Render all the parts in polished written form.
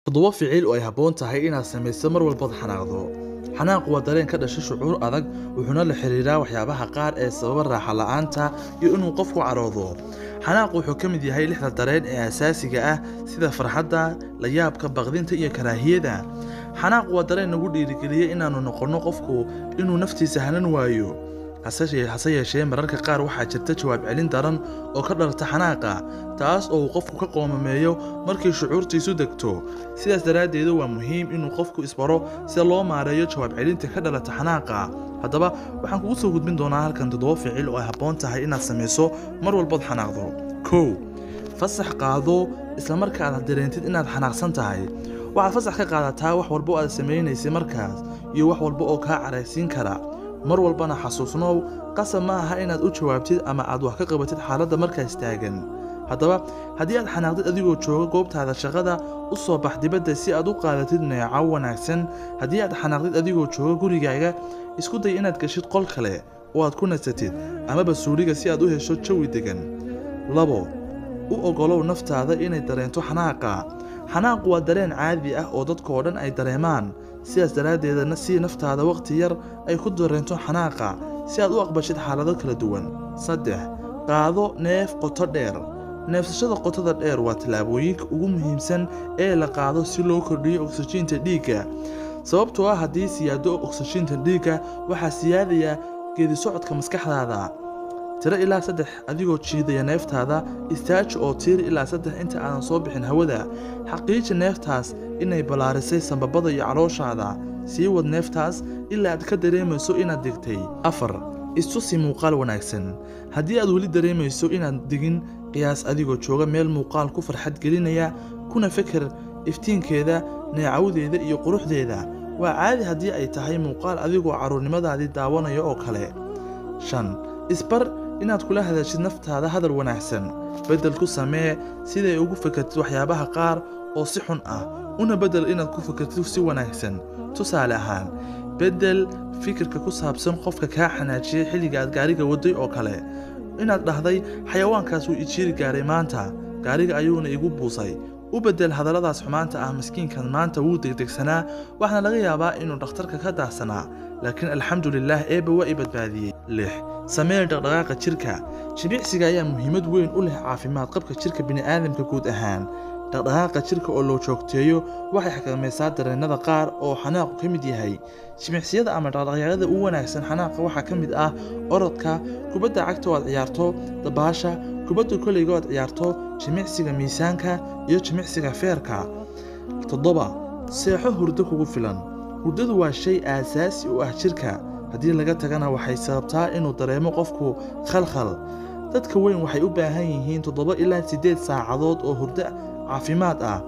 toddoba ficil oo ay habboon tahay inaad samayso mar walbaad xanaaqdo. Xanaaqu waa dareen ka dhasha shucuur adag, wuxuuna la xiriiraa waxyaabaha qaar ee sababa raaxo la'aanta iyo inuu qofku caroodo. Xanaaqu wuxuu ka mid yahay lixda dareen ee asaasiga ah sida farxadda, la yaabka, baqdinta iyo karaahiyada. Xanaaqu waa dareen nagu dhiirigeliya inaanu noqono qofku inuu naftiisa hanan waayo. hase yeeshee mararka qaar waxaa jirta jawaab celin daran oo ka dhalata xanaaqa, taas oo uu qofku ka qoomameeyo markii shucuurtiisu degto. Sidaas daraaddeed waa muhiim inuu qofku isbaro sida loo maareeyo jawaab celinta ka dhalata xanaaqa. Haddaba waxaan kugu soo gudbin doonaa halkan 7 ficil oo ay habboon tahay inaad samayso mar walbaad xanaaqdo. 1. Fasax qaado isla marka aad dareentid inaad xanaaqsan tahay. Waxaad fasax ka qaadataa wax walba oo aad samaynaysay markaas iyo wax walba oo kaa caraysiin kara. mar walbana xasuusnow, qasab ma aha inaad u jawaabtid ama aad wax ka qabatid xaaladda markaas taagan. Haddaba haddii aad xanaaqdid adigoo jooga goobtaada shaqada, u soo bax dibadda si aad u qaadatid neecaw wanaagsan. Haddii aad xanaaqdid adigoo jooga gurigaaga, isku day inaad gashid qol kale oo aad ku nasatid amaba suuliga si aad u hesho jawi degan. 2. U ogolow naftaada inay dareento xanaaqa. Xanaaqu waa dareen caadi ah oo dadkoo dhan ay dareemaan. sidaas daraaddeedna sii naftaada waqti yar ay ku dareento xanaaqa si aad u aqbashid xaalado kala duwan. 3. Qaado neef qoto dheer. Neefsashada qotada dheer waa tallaabooyinka ugu muhiimsan ee la qaado si loo kordhiyo oksijiinta dhiigga. Sababtoo ah haddii siyaado oksijiinta dhiigga, waxaa siyaadaya geedi socodka maskaxdaada. tiro ilaa 3 adigoo jiidaya neeftaada, istaaji oo tiir ilaa 3 inta aadan soo bixin hawada. Xaqiiji neeftaas inay balaarisay sanbabada iyo calooshaada. Sii wad neeftaas ilaa aad ka dareemayso inaad degtay. 4. Istusi muuqaal wanaagsan. Haddii aad weli dareemayso inaad degin, qiyaas adigoo jooga meel muuqaal ku farxad gelinaya, kuna fikir iftiinkeeda, neecawdeeda iyo quruxdeeda. Waa caadi haddii ay tahay muuqaal adigoo caruurnimadaadii daawanaya oo kale. 5. Isbar inaad kula hadashid naftaada hadal wanaagsan. Bedel ku samee siday ugu fikirtid waxyaabaha qaar oo si xun ah, una bedel inaad ku fikirtid si wanaagsan. Tusaale ahaan, bedel fikirka ku saabsan qofka kaa xanaajiyay xilliga aad gaariga waday oo kale. Inaad dhahday xayawaankaas wuu ijiiri gaaray maanta, gaariga ayuuna igu buusay. U bedel hadalladaas xumaanta ah, miskiinkan maanta wuu degdegsanaa, waxaana laga yaabaa inuu dhakhtarka ka daahsanaa, laakiin alxamdulillaah eebba waa i badbaadiyey. 6. Samee dhaqdhaqaaqa jirka. Jimicsiga ayaa muhiimad weyn u leh caafimaad qabka jirka bini'aadamka guud ahaan. Dhaqdhaqaaqa jirka oo loo joogteeyo waxay xakamaysaa dareennada qaar oo xanaaqu ka mid yahay. Jimicsiyada ama dhaqdhaqaaqyada ugu wanaagsan xanaaqa waxaa ka mid ah orodka, kubadda cagta oo aad ciyaarto, dabaasha, kubadda kolayga oo aad ciyaarto, jimicsiga miisaanka iyo jimicsiga feerka. 7. Seexo hurdo kugu filan. Hurdadu waa shay aasaasi u ah jirka. Haddii laga tagana waxay sababtaa inuu dareemo qofku khalkhal. Dadka weyn waxay u baahan yihiin 7 ilaa 8 saacadood oo hurdo caafimaad ah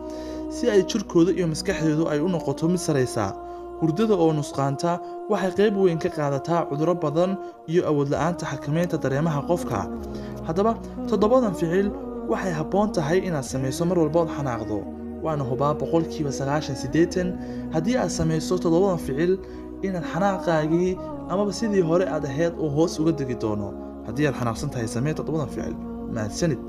si ay jirkooda iyo maskaxdoodu ay u noqoto mid sareysa. Hurdada oo nusqaanta waxay qayb weyn ka qaadataa cudurro badan iyo awood la'aanta xakameynta dareemaha qofka. Haddaba 7 ficil waxay habboon tahay inaad samayso mar walba oo xanaaqdo. waana hubaa 98% haddii aad samayso 7 ficil inaad xanaaqaagii amaba sidii hore aad ahayd oo hoos uga degi doono. haddii aad xanaaqsan tahay samee 7 ficil. mahadsanid.